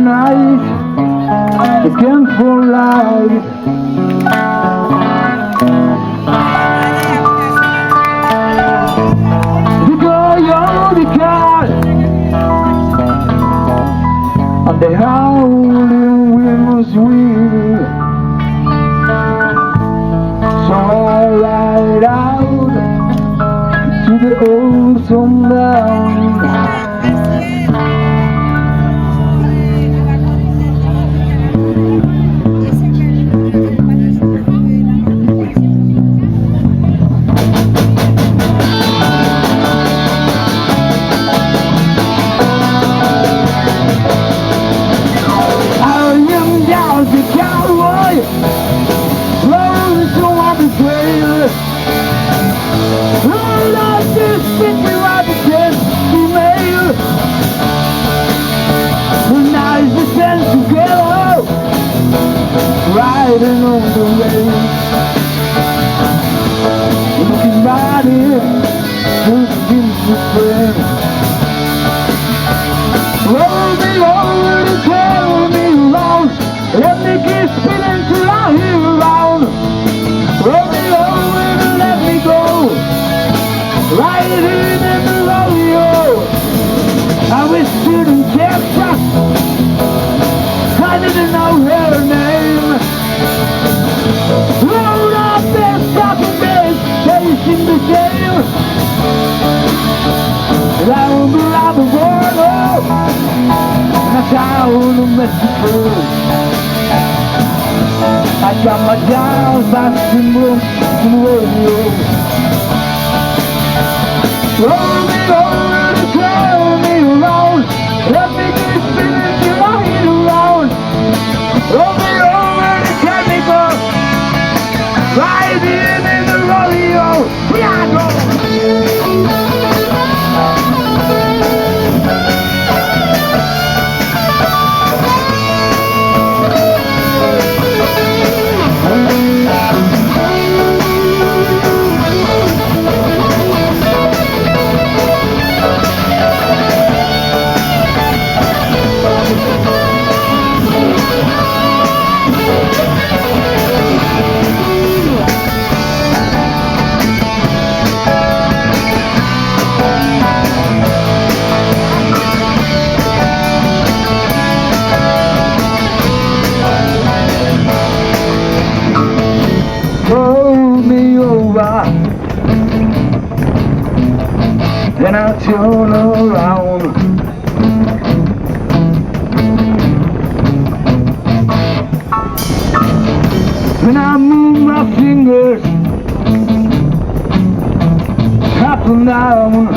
night, looking for light. Because you're the God, and the howling wind was weird. So I ride out to the old sundown. Riding on the rail, looking right in, looking for friends. Roll me over and carry me around, let me keep spinning till I hear around. Roll me over and let me go, riding in the rodeo. I was shooting Texas, I didn't know her name. Rolled up their stopping days, chasing the gale. Down around the world, that's how the Mexico. I got my dials back in room and rodeo. Roll me over and carry me around, let me keep spinning till I hit around. Roll me over and carry me go, riding in the rodeo. Here I go. Then I turn around. When I move my fingers up and down,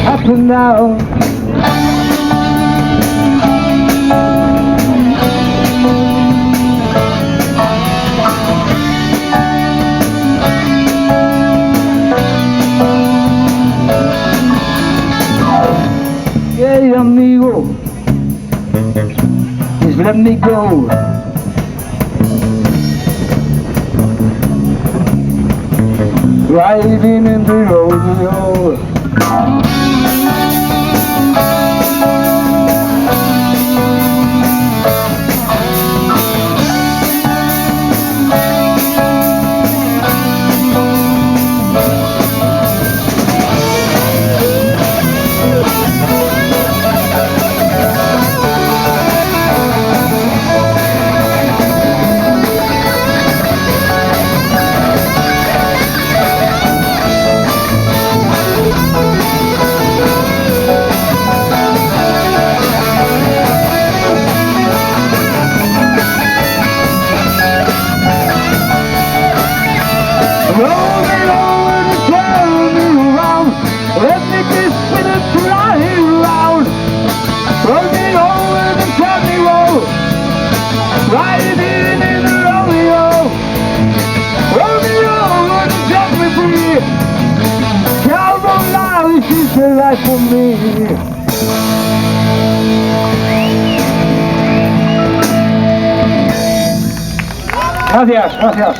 up and down. Hey amigo, just let me go. Riding in the rodeo. Riding in the rodeo, rodeo and set me free. Cowboy life is the life for me. Gracias, gracias.